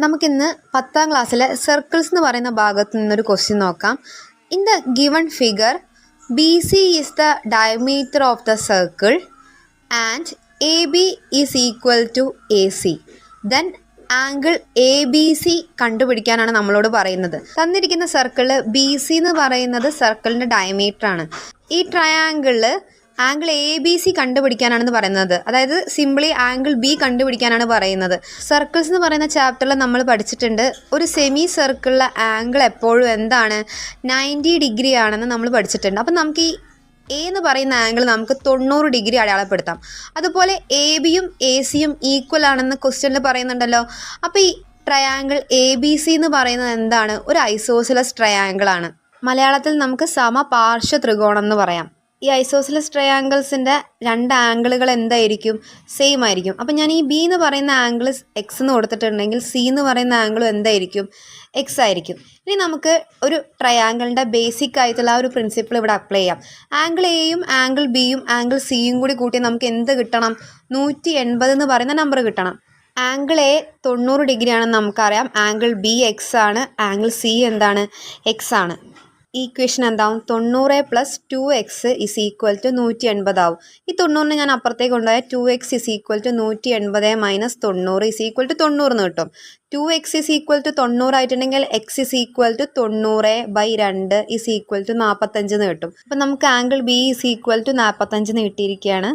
നമുക്കിന്ന് 10ാം ക്ലാസ്സിലെ സർക്കിൾസ് എന്ന് പറയുന്ന ഭാഗത്ത് നിന്നൊരു ക്വസ്റ്റ്യൻ നോക്കാം. In the given figure BC is the diameter of the circle and AB is equal to AC. Then angle ABC കണ്ടുപിടിക്കാനാണ് നമ്മളോട് പറയുന്നത്. തന്നിരിക്കുന്ന സർക്കിള് BC എന്ന് പറയുന്നത് സർക്കിളിൻ്റെ ഡയമീറ്റർ ആണ്. ഈ ട്രയാങ്കിളിൽ ആംഗിൾ ABC കണ്ടുപിടിക്കാനാണെന്ന് പറയുന്നത്, അതായത് സിംപ്ലി ആംഗിൾ B കണ്ടുപിടിക്കാനാണ് പറയുന്നത്. സർക്കിൾസ് എന്ന് പറയുന്ന ചാപ്റ്ററിൽ നമ്മൾ പഠിച്ചിട്ടുണ്ട്, ഒരു സെമി സർക്കിളിലെ ആംഗിൾ എപ്പോഴും എന്താണ് 90 ഡിഗ്രി ആണെന്ന് നമ്മൾ പഠിച്ചിട്ടുണ്ട്. അപ്പം നമുക്ക് ഈ A എന്ന് പറയുന്ന ആംഗിൾ നമുക്ക് 90 ഡിഗ്രി അടയാളപ്പെടുത്താം. അതുപോലെ ABയും ACയും ഈക്വൽ ആണെന്ന് ക്വസ്റ്റ്യനിൽ പറയുന്നുണ്ടല്ലോ. അപ്പോൾ ഈ ട്രയാങ്കിൾ ABC എന്ന് പറയുന്നത് എന്താണ്? ഒരു ഐസോസിലസ് ട്രയാങ്കിൾ ആണ്. മലയാളത്തിൽ നമുക്ക് സമപാർശ്വ ത്രികോണം എന്ന് പറയാം. ഈ ഐസോസിലസ് ട്രയാങ്കിൾസിൻ്റെ രണ്ട് ആംഗിളുകൾ എന്തായിരിക്കും? സെയിം ആയിരിക്കും. അപ്പം ഞാൻ ഈ B എന്ന് പറയുന്ന ആംഗിൾ X എന്ന് കൊടുത്തിട്ടുണ്ടെങ്കിൽ C എന്ന് പറയുന്ന ആംഗിളും എന്തായിരിക്കും? X ആയിരിക്കും. ഇനി നമുക്ക് ഒരു ട്രയാങ്കിളിൻ്റെ ബേസിക് ആയിട്ടുള്ള ആ ഒരു പ്രിൻസിപ്പിൾ ഇവിടെ അപ്ലൈ ചെയ്യാം. ആംഗിൾ Aയും ആംഗിൾ Bയും ആംഗിൾ Cയും കൂടി കൂട്ടി നമുക്ക് എന്ത് കിട്ടണം? 180 എന്ന് പറയുന്ന നമ്പർ കിട്ടണം. ആംഗിൾ A 90 ഡിഗ്രി ആണെന്ന് നമുക്കറിയാം. ആംഗിൾ B X ആണ്. ആംഗിൾ C എന്താണ്? X ആണ്. ഈക്വേഷൻ എന്താവും? 90 + 2x ഇസ് ഈക്വൽ ടു 180 ആവും. ഈ 90 ഞാൻ അപ്പുറത്തേക്ക് കൊണ്ടുപോയാൽ 2x is equal to 180 minus 90 is equal to 90 എന്ന് കിട്ടും. 2x ഇസ് ഈക്വൽ ടു 90 ആയിട്ടുണ്ടെങ്കിൽ x is equal to 90/2 is equal to 45 എന്ന് കിട്ടും. അപ്പം നമുക്ക് angle B is equal to 45 എന്ന് കിട്ടിയിരിക്കുകയാണ്.